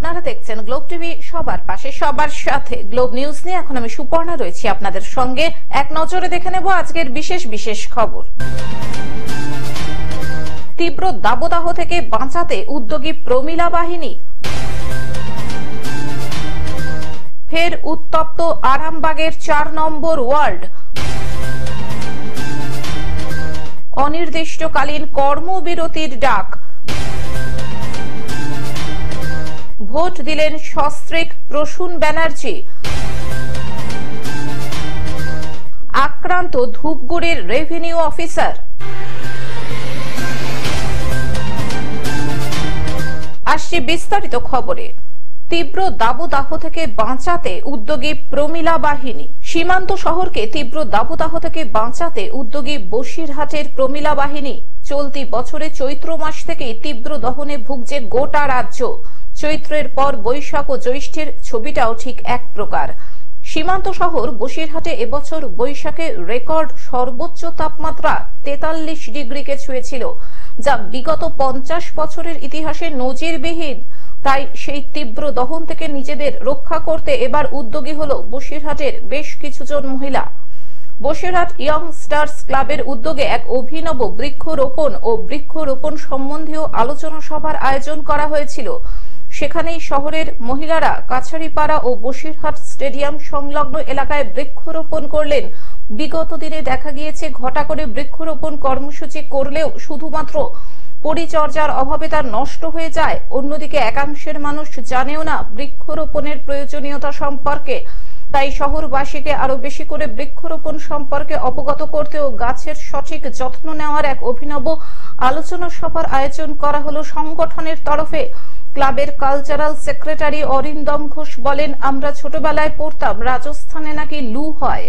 আপনারা দেখছেন globe TV, সবার পাশে সবার সাথে। গ্লোব নিউজ নিয়ে এখন আমি সুপর্ণা রয়েছি আপনাদের সঙ্গে। এক নজরে দেখে নেব আজকের বিশেষ খবর। তীব্র দাবদাহ থেকে বাঁচাতে উদ্যোগী প্রমিলা বাহিনী। ফের উত্তপ্ত আরামবাগের 4 নম্বর ওয়ার্ড। অনির্দিষ্টকালীন কর্মবিরতির ডাক। ভোট দিলেন সস্ত্রীক প্রসূন ব্যানার্জি। আক্রান্ত ধূপগুড়ির রেভিনিউ অফিসার। আসছি বিস্তারিত খবরে। তীব্র দাবদাহ থেকে বাঁচাতে উদ্যোগী প্রমিলা বাহিনী। সীমান্ত শহরকে তীব্র দাবদাহ থেকে বাঁচাতে উদ্যোগী বসিরহাটের প্রমিলা বাহিনী। চলতি বছরে চৈত্র মাস থেকে তীব্র দহনে ভুগছে গোটা রাজ্য। চৈত্রের পর বৈশাখ ও জ্যৈষ্ঠের ছবিটাও ঠিক এক প্রকার। সীমান্ত শহর বসিরহাটে এবছর বৈশাখে রেকর্ড সর্বোচ্চ তাপমাত্রা 43 ডিগ্রিকে ছুঁয়েছিল, যা বিগত 50 বছরের ইতিহাসে নজিরবিহীন। তাই সেই তীব্র দহন থেকে নিজেদের রক্ষা করতে এবার উদ্যোগী হলো বসিরহাটের বেশ কিছুজন মহিলা। বসিরহাট ইয়ং স্টার্স ক্লাবের উদ্যোগে এক অভিনব বৃক্ষরোপণ সম্বন্ধীয় আলোচনা সভার আয়োজন করা হয়েছিল। সেখানেই শহরের মহিলারা কাছারিপাড়া ও বসিরহাট স্টেডিয়াম সংলগ্ন এলাকায় বৃক্ষরোপণ করলেন। বিগত দিনে দেখা গিয়েছে ঘটা করে বৃক্ষরোপণ কর্মসূচি করলেও শুধুমাত্র পরিচর্যার অভাবে তা নষ্ট হয়ে যায়। অন্যদিকে একাংশের মানুষ জানেও না বৃক্ষরোপণের প্রয়োজনীয়তা সম্পর্কে। তাই শহরবাসীকে আরো বেশি করে বৃক্ষরোপণ সম্পর্কে অবগত করতে ও গাছের সঠিক যত্ন নেওয়ার এক অভিনব আলোচনা সভার আয়োজন করা হলো সংগঠনের তরফে। ক্লাবের কালচারাল সেক্রেটারি অরিন্দম ঘোষ বলেন, আমরা ছোটবেলায় পড়তাম রাজস্থানে নাকি লু হয়।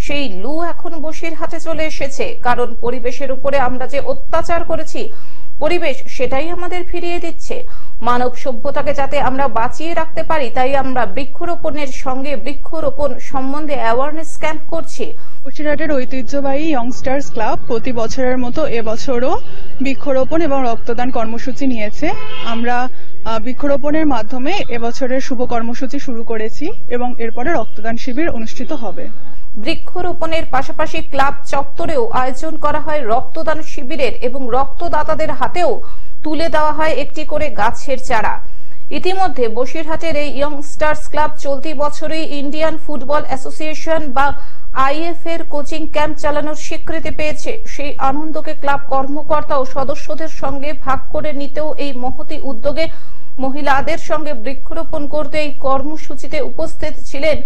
সেই লু এখন বসিরহাটে চলে এসেছে, কারণ পরিবেশের উপরে আমরা যে অত্যাচার করেছি, পরিবেশ সেটাই আমাদের ফিরিয়ে দিচ্ছে। মানব সভ্যতাকে যাতে আমরা বাঁচিয়ে রাখতে পারি, তাই আমরা বৃক্ষরোপণের সঙ্গে বৃক্ষরোপণ সম্বন্ধে অ্যাওয়ারনেস ক্যাম্প করছি। বসিরহাটের ঐতিহ্যবাহী ইয়ংস্টার্স ক্লাব প্রতি বছরের মতো এবছরও বৃক্ষরোপণ এবং রক্তদান কর্মসূচি নিয়েছে। আমরা বৃক্ষরোপণের মাধ্যমে এবছরের শুভ কর্মসূচি শুরু করেছি এবং এরপরে রক্তদান শিবির অনুষ্ঠিত হবে। বৃক্ষরোপণের পাশাপাশি ক্লাব চত্বরেও আয়োজন করা হয় রক্তদান শিবিরের এবং রক্তদাতাদের হাতেও তুলে দেওয়া হয় একটি করে গাছের চারা। ইতিমধ্যে বসিরহাটের এই ইয়ংস্টার্স ক্লাব চলতি বছরই ইন্ডিয়ান ফুটবল অ্যাসোসিয়েশন বা আইএফ এর কোচিং ক্যাম্প চালানোর স্বীকৃতি পেয়েছে। সেই আনন্দকে ক্লাব কর্মকর্তা ও সদস্যদের সঙ্গে ভাগ করে নিতেও এই মহতি উদ্যোগে মহিলাদের সঙ্গে বৃক্ষরোপণ করতে এই কর্মসূচিতে উপস্থিত ছিলেন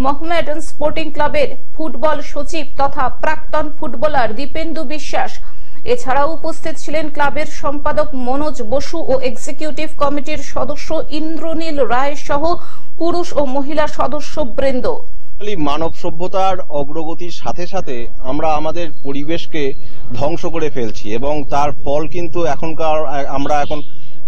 মোহামেডান স্পোর্টিং ক্লাবের ফুটবল সচিব তথা প্রাক্তন ফুটবলার দীপেন্দু বিশ্বাস। এছাড়াও উপস্থিত ছিলেন ক্লাবের সম্পাদক মনোজ বসু ও এক্সিকিউটিভ কমিটির সদস্য ইন্দ্রনীল রায় সহ পুরুষ ও মহিলা সদস্যবৃন্দ। মানব সভ্যতার অগ্রগতির সাথে সাথে আমরা আমাদের পরিবেশকে ধ্বংস করে ফেলছি এবং তার ফল কিন্তু আমরা এখন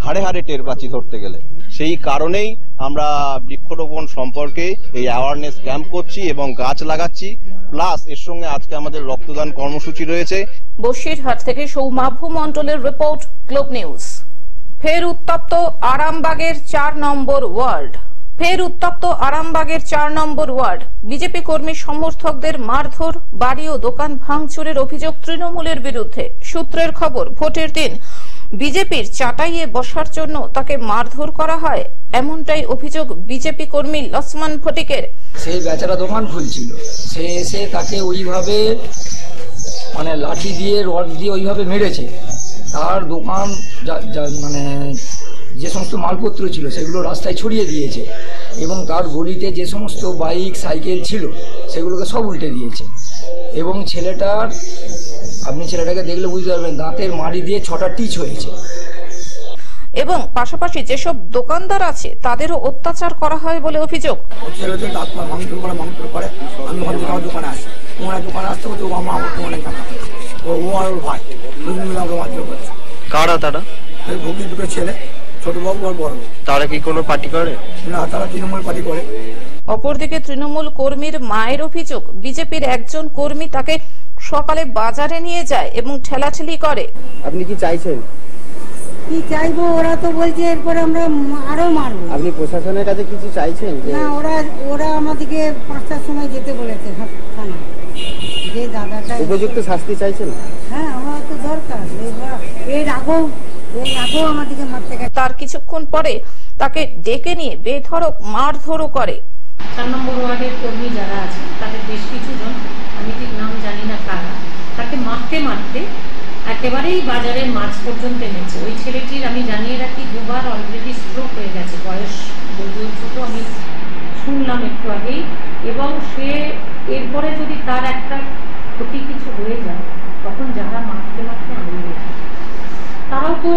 হাড়ে হাড়ে টের পাচ্ছি ধরতে গেলে। সেই কারণেই আমরা বৃক্ষরোপণ সম্পর্কে এই অ্যাওয়ারনেস ক্যাম্প করছি এবং গাছ লাগাচ্ছি, প্লাস এর সঙ্গে আজকে আমাদের রক্তদান কর্মসূচি রয়েছে। বসিরহাট থেকে সৌমাভু মণ্ডলের রিপোর্ট, গ্লোব নিউজ। ফের উত্তপ্ত আরামবাগের 4 নম্বর ওয়ার্ড। বিজেপি কর্মী সমর্থকদের মারধর, বাড়ি ও দোকান ভাঙচুরের অভিযোগ তৃণমূলের বিরুদ্ধে। সূত্রের খবর, ভোটের দিন বিজেপির চাটাইয়ে বসার জন্য তাকে মারধর করা হয়, এমনটাই অভিযোগ বিজেপি কর্মী লক্ষ্মণ ফটিকের। সেই বেচারা দোকান খুলছিল, সে এসে তাকে ওইভাবে লাঠি দিয়ে রড দিয়ে ওইভাবে মেরেছে। তার দোকান যে সমস্ত মালপত্র ছিল সেগুলো রাস্তায় ছড়িয়ে দিয়েছে এবং তার গলিতে যে সমস্ত বাইক সাইকেল ছিল সেগুলোকে সব উল্টে দিয়েছে। এবং আপনি ছেলেটাকে দেখলে বুঝতে পারবেন দাঁতের মাড়ি দিয়ে 6টা টিচ হয়েছে। এবং পাশাপাশি যেসব দোকানদার আছে তাদেরও অত্যাচার করা হয় বলে অভিযোগ। কারা তারা? দুটো ছেলে, ছোট বাবু আর বড়। তারা কি কোনো পার্টি করে? না, তারা তৃণমূল পার্টি করে। অপরদিকে তৃণমূল কর্মীর মায়ের অভিযোগ, বিজেপির একজন কর্মী তাকে সকালে বাজারে নিয়ে যায় এবং ঠেলাঠেলি করে। আপনি কি চাইছেন? কি চাইবো, ওরা তো বলছে এরপরে আমরা আরো মারবো। আপনি প্রশাসনের কাছে কিছু চাইছেন? না, ওরা আমাদেরকে 5টার সময় যেতে বলেছে থানা, যে দাদাটা উপযুক্ত শাস্তি চাইছেন? হ্যাঁ, আমার তো দরকার। এর আগেও আমাদেরকে মারতে গেছে। তার কিছুক্ষণ পরে তাকে ডেকে নিয়ে বেধড়ক মারধরও করে। 4 নম্বর ওয়ার্ডের কর্মী যারা আছে তাদের বেশ কিছু জন, আমি ঠিক নাম জানি না কারা, তাকে মারতে মারতে একেবারেই বাজারের মাঝ পর্যন্ত এনেছে। ওই ছেলেটির আমি জানিয়ে রাখি 2বার অলরেডি স্ট্রোক হয়ে গেছে, বয়স যদিও ছোট, আমি শুনলাম একটু আগেই। এবং সে এরপরে যদি তার একটা ক্ষতি কিছু হয়ে যায়, তখন যারা মারতে মারতে আনবে তারাও তো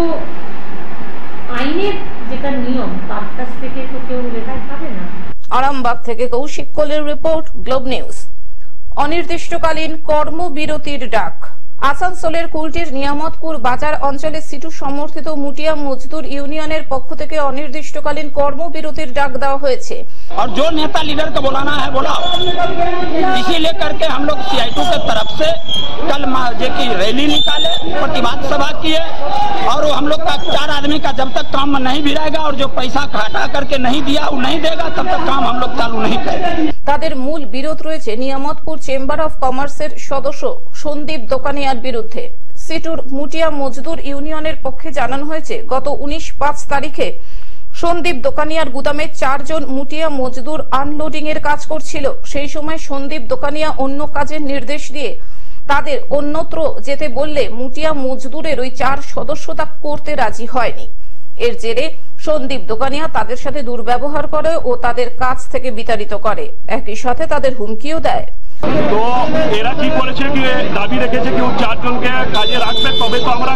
আইনের যেটা নিয়ম তার কাছ থেকে তো কেউ রেহাই পাবে না। আরামবাগ থেকে কৌশিক কোলের রিপোর্ট, গ্লোব নিউজ। অনির্দিষ্টকালীন কর্মবিরতির ডাক। আসানসোলের কুলটির নিয়ামতপুর বাজার অঞ্চলে সিটু সমর্থিত মুটিয়া মজদুর ইউনিয়নের পক্ষ থেকে অনির্দিষ্টকালীন কর্মবিরতির ডাক দেওয়া হয়েছে। और जो नेता लीडर को बुलाना है बोला, इसी लेकर के हम लोग CITU के तरफ से कल की रैली निकाले, प्रतिवाद सभा किए, और हम लोग का 4 आदमी का जब तक काम नहीं भी रहेगा और जो पैसा घटा करके नहीं दिया वो नहीं देगा, तब तक काम हम लोग चालू नहीं करेंगे। তাদের মূল বিরোধ রয়েছে নিয়ামতপুর চেম্বার অফ কমার্সের সদস্য সন্দীপ দোকানিয়ার বিরুদ্ধে। সিটুর মুটিয়া মজদুর ইউনিয়নের পক্ষে জানানো হয়েছে, গত 19/5 তারিখে সন্দীপ দোকানিয়ার গুদামে 4 জন মুটিয়া মজদুর আনলোডিং এর কাজ করছিল। সেই সময় সন্দীপ দোকানিয়া অন্য কাজের নির্দেশ দিয়ে তাদের অন্যত্র যেতে বললে মুটিয়া মজদুরের ওই 4 সদস্য তা করতে রাজি হয়নি। এর জেরে সন্দীপ দোকানিয়া তাদের সাথে দুর্ব্যবহার করে ও তাদের কাজ থেকে বিতাড়িত করে, একই সাথে তাদের হুমকিও দেয়। তো এরা কি করেছে, কি দাবি রেখেছে কি 4 জনকে কাজে রাখবে, তবে তো আমরা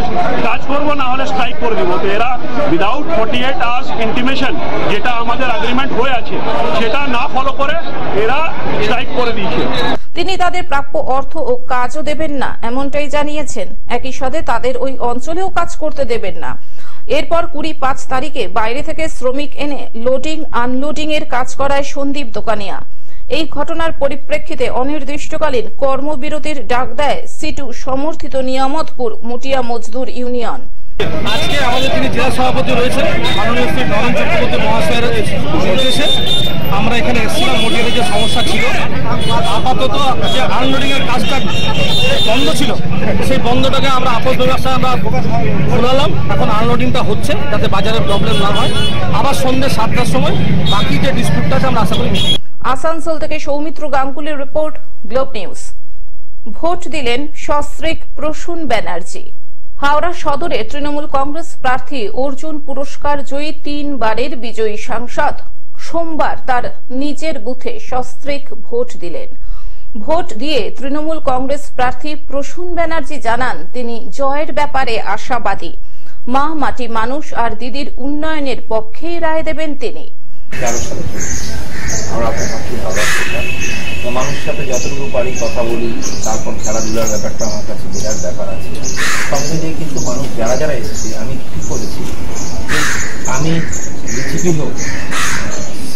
কাজ করবো, না হলে স্ট্রাইক করে দিব। তো এরা উইদাউট 48 আওয়ার্স ইন্টিমেশন, যেটা আমাদের এগ্রিমেন্ট হয়ে আছে, সেটা না ফলো করে এরা স্ট্রাইক করে দিয়েছে। তিনি তাদের প্রাপ্য অর্থ ও কাজও দেবেন না, এমনটাই জানিয়েছেন। একই সাথে তাদের ওই অঞ্চলেও কাজ করতে দেবেন না। এরপর 20/5 তারিখে বাইরে থেকে শ্রমিক এনে লোডিং আনলোডিং এর কাজ করায় সন্দীপ দোকানিয়া। এই ঘটনার পরিপ্রেক্ষিতে অনির্দিষ্টকালীন কর্মবিরতির ডাক দেয় সিটু সমর্থিত নিয়ামতপুর মুটিয়া মজদুর ইউনিয়ন। আজকে আমাদের যিনি জেলা সভাপতি রয়েছে মাননীয় শ্রী নরেন চক্রবর্তী মহাশয়ের নির্দেশে আমরা এখানে এসেছিলাম। মোটিয়ার যে সমস্যা ছিল, আপাতত যে আনলোডিং এর কাজটা বন্ধ ছিল, সেই বন্ধটাকে আমরা আপদ ব্যবস্থা আমরা খোলালাম। এখন আনলোডিংটা হচ্ছে, যাতে বাজারে প্রবলেম না হয়। আবার সন্ধ্যে 7টার সময় বাকি যে ডিসপিউটটা আছে আমরা আশা করি। আসানসোল থেকে সৌমিত্র গাঙ্গুলির রিপোর্ট, গ্লোব নিউজ। ভোট দিলেন সস্ত্রীক প্রসূন ব্যানার্জি। হাওড়া সদরে তৃণমূল কংগ্রেস প্রার্থী অর্জুন পুরস্কার জয়ী 3 বারের বিজয়ী সাংসদ সোমবার তার নিজের বুথে সস্ত্রীক ভোট দিলেন। ভোট দিয়ে তৃণমূল কংগ্রেস প্রার্থী প্রসূন ব্যানার্জি জানান, তিনি জয়ের ব্যাপারে আশাবাদী। মা, মাটি, মানুষ আর দিদির উন্নয়নের পক্ষেই রায় দেবেন তিনি। মানুষের সাথে যতটুকু পারি কথা বলি, তারপর খেলাধুলার ব্যাপারটা আমার কাছে বিরাট ব্যাপার আছে। সব মিলিয়ে কিন্তু মানুষ যারা যারা এসেছে, আমি কি করেছি, আমি বিজেপি হোক,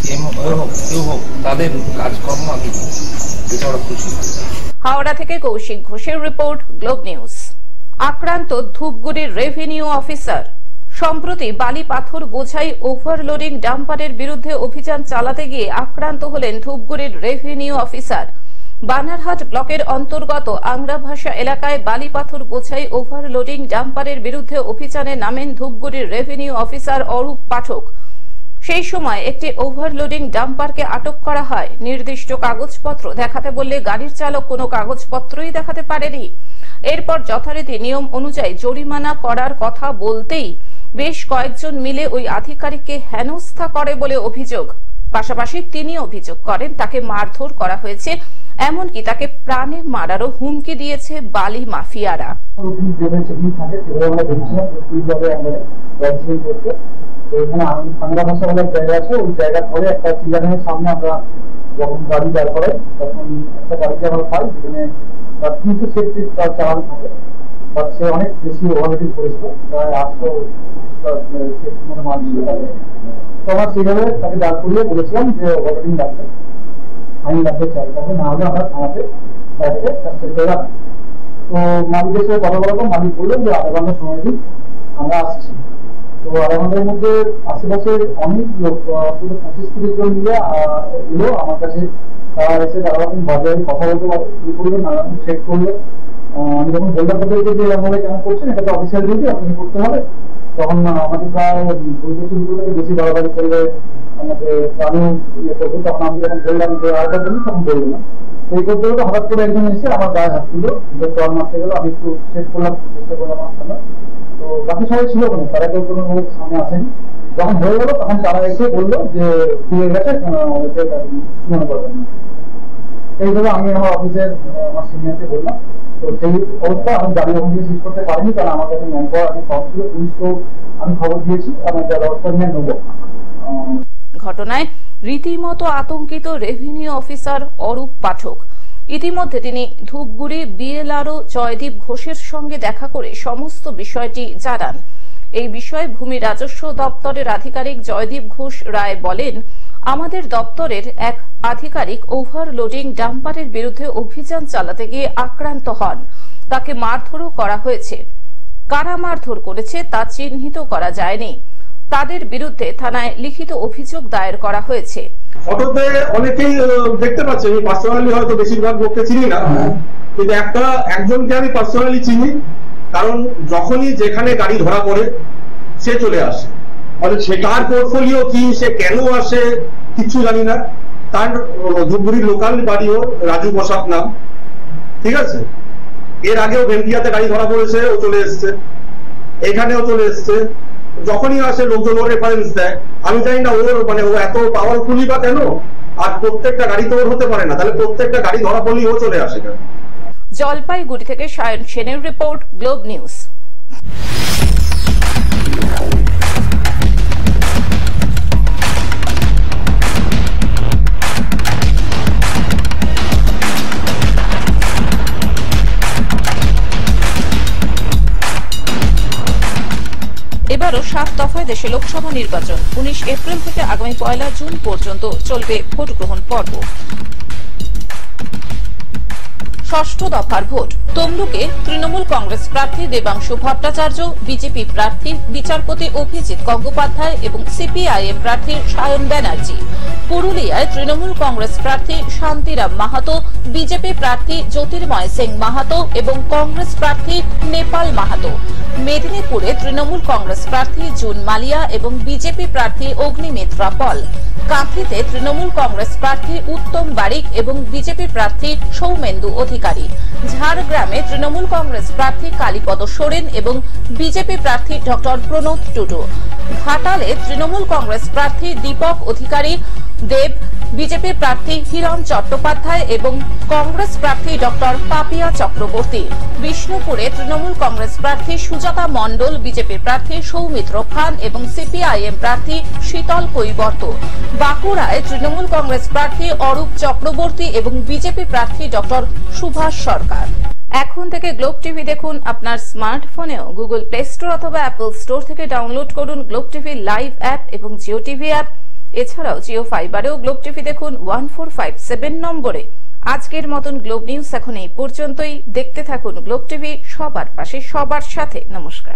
সিএম হোক, কেউ হোক, তাদের কাজকর্ম আমি এটা ওরা খুশি। হাওড়া থেকে কৌশিক ঘোষের রিপোর্ট, গ্লোব নিউজ। আক্রান্ত ধূপগুড়ির রেভিনিউ অফিসার। সম্প্রতি বালি পাথর বোঝাই ওভারলোডিং ডাম্পারের বিরুদ্ধে অভিযান চালাতে গিয়ে আক্রান্ত হলেন ধূপগুড়ির রেভিনিউ অফিসার। বানারহাট ব্লকের অন্তর্গত আংরাভাষা এলাকায় বালি পাথর বোঝাই ওভারলোডিং ডাম্পারের বিরুদ্ধে অভিযানে নামেন ধূপগুড়ির রেভিনিউ অফিসার অরূপ পাঠক। সেই সময় একটি ওভারলোডিং ডাম্পারকে আটক করা হয়। নির্দিষ্ট কাগজপত্র দেখাতে বললে গাড়ির চালক কোনো কাগজপত্রই দেখাতে পারেনি। এরপর যথারীতি নিয়ম অনুযায়ী জরিমানা করার কথা বলতেই বেশ কয়েকজন মিলে ওই আধিকারিককে হেনস্থা করে বলে অভিযোগ। পাশাপাশি তিনি অভিযোগ করেন তাকে মারধর করা হয়েছে, এমনকি তাকে প্রাণে মারারও হুমকি দিয়েছে বালি মাফিয়ারা। যখন গাড়ি দাঁড় করাই তখন একটা গাড়িতে আমরা পাই যেখানে 300 সেফটি তার চালান থাকে, বাট সে অনেক বেশি ওভারলোডিং করেছিল, প্রায় 800 সেফটি মনে মাল দিতে পারে। তো আমরা সেইভাবে তাকে দাঁড় করিয়ে বলেছিলাম যে ওভারলোডিং লাগবে, আইন লাগবে, চাই লাগবে, না হলে আমরা থানাতে তাদেরকে কাস্টাডি করে রাখবো। তো মালিকের সাথে কথা বলার পর মালিক বললেন যে 8 ঘন্টা সময় দিন, আমরা আসছি। তো আধা ঘন্টার মধ্যে আশেপাশে অনেক লোক, 25-30 জন মিলে এলো আমার কাছে। তারা এসে তারা বাজারে কথা বলতে শুরু করলো, নানারকম চেক করলো। আমি যখন বললাম তাদেরকে যে আমাকে কেন করছেন, এটা তো অফিসিয়াল ডিউটি, আপনাকে করতে হবে, তখন আমাকে প্রায় বলতে শুরু করলো যে বেশি বাড়াবাড়ি করলে আমাকে আমিও ইয়ে করবো। তখন আমি যখন বললাম যে আরেকটা বলি, তখন বললো না। এই করতে করতে হঠাৎ করে একজন এসে আমার গায়ে হাত তুললো, চর মারতে গেলো। আমি একটু চেক করলাম, চেষ্টা করলাম আসলে। তো বাকি সবাই ছিল ওখানে, তারা কেউ কোনো সামনে আসেনি। যখন হয়ে গেলো তখন তারা এসে বললো যে দিয়ে গেছে, মনে করবেন না। এইভাবে আমি আমার অফিসের আমার সিনিয়রকে বললাম। তো সেই অবস্থা আমি গাড়ি ওখান থেকে শেষ করতে পারিনি, কারণ আমার কাছে ম্যান পাওয়ার অনেক কম ছিল। পুলিশ তো আমি খবর দিয়েছি, আমি যা ব্যবস্থা নিয়ে নেবো। ঘটনায় রীতিমতো আতঙ্কিত রেভিনিউ অফিসার অরূপ পাঠক। ইতিমধ্যে তিনি ধূপগুড়ি বিএলআরও জয়দীপ ঘোষের সঙ্গে দেখা করে সমস্ত বিষয়টি জানান। এই বিষয়ে ভূমি রাজস্ব দপ্তরের আধিকারিক জয়দীপ ঘোষ রায় বলেন, আমাদের দপ্তরের এক আধিকারিক ওভারলোডিং ডাম্পারের বিরুদ্ধে অভিযান চালাতে গিয়ে আক্রান্ত হন। তাকে মারধরও করা হয়েছে। কারা মারধর করেছে তা চিহ্নিত করা যায়নি। তাদের বিরুদ্ধে থানায় লিখিত অভিযোগ দায়ের করা হয়েছে। অটোতে অনেকেই দেখতে পাচ্ছে, আমি পার্সোনালি হয়তো বেশিরভাগ লোককে চিনি না, কিন্তু একজনকে আমি পার্সোনালি চিনি। কারণ যখনই যেখানে গাড়ি ধরা পড়ে সে চলে আসে, সে তার পোর্টফোলিও কি, সে কেন আসে কিছু জানি না। তার ধূপগুড়ির লোকাল বাড়িও রাজু বসাক নাম, ঠিক আছে। এর আগেও ভেন্টিয়াতে গাড়ি ধরা পড়েছে, ও চলে এসছে, এখানেও চলে এসছে। যখনই আসে লোকজন ওর রেফারেন্স দেয়। আমি জানি না ওর মানে ও এত পাওয়ারফুলি বা কেন, আর প্রত্যেকটা গাড়ি তো ওর হতে পারে না, তাহলে প্রত্যেকটা গাড়ি ধরা পড়লেই ও চলে আসে কেন। জলপাইগুড়ি থেকে সায়ন সেনের রিপোর্ট, গ্লোব নিউজ। এবারও 7 দফায় দেশে লোকসভা নির্বাচন। 19 এপ্রিল থেকে আগামী 1 জুন পর্যন্ত চলবে ভোট গ্রহণ পর্ব। ষষ্ঠ দফার ভোট। তমলুকে তৃণমূল কংগ্রেস প্রার্থী দেবাংশু ভট্টাচার্য, বিজেপি প্রার্থী বিচারপতি অভিজিৎ গঙ্গোপাধ্যায় এবং সিপিআইএম প্রার্থী সায়ন ব্যানার্জি। পুরুলিয়ায় তৃণমূল কংগ্রেস প্রার্থী শান্তিরাম মাহাতো, বিজেপি প্রার্থী জ্যোতির্ময় সিং মাহাতো এবং কংগ্রেস প্রার্থী নেপাল মাহাতো। মেদিনীপুরে তৃণমূল কংগ্রেস প্রার্থী জুন মালিয়া এবং বিজেপি প্রার্থী অগ্নিমিত্রা পল। কাঁথিতে তৃণমূল কংগ্রেস প্রার্থী উত্তম বারিক এবং বিজেপি প্রার্থী সৌমেন্দু অধিকারী। ঝাড়গ্রামে তৃণমূল কংগ্রেস প্রার্থী কালীপদ সোরেন এবং বিজেপি প্রার্থী ডক্টর প্রণব টুডু। ঘাটালে তৃণমূল কংগ্রেস প্রার্থী দীপক অধিকারী দেব, বিজেপি প্রার্থী হিরণ চট্টোপাধ্যায় এবং কংগ্রেস প্রার্থী ডক্টর পাপিয়া চক্রবর্তী। বিষ্ণুপুরে তৃণমূল কংগ্রেস প্রার্থী সুজাতা মণ্ডল, বিজেপি প্রার্থী সৌমিত্র খান এবং সিপিআইএম প্রার্থী শীতল কৈবর্ত। বাঁকুড়ায় তৃণমূল কংগ্রেস প্রার্থী অরূপ চক্রবর্তী এবং বিজেপি প্রার্থী ডক্টর সুভাষ সরকার। এখন থেকে গ্লোব টিভি দেখুন আপনার স্মার্টফোনেও। গুগল প্লে স্টোর অথবা অ্যাপল স্টোর থেকে ডাউনলোড করুন গ্লোব টিভি লাইভ অ্যাপ এবং জিও টিভি অ্যাপ। এছাড়াও জিও ফাইবারেও গ্লোব টিভি দেখুন 1457 নম্বরে। আজকের মতন গ্লোব নিউজ এখন এই পর্যন্তই। দেখতে থাকুন গ্লোব টিভি, সবার পাশে সবার সাথে। নমস্কার।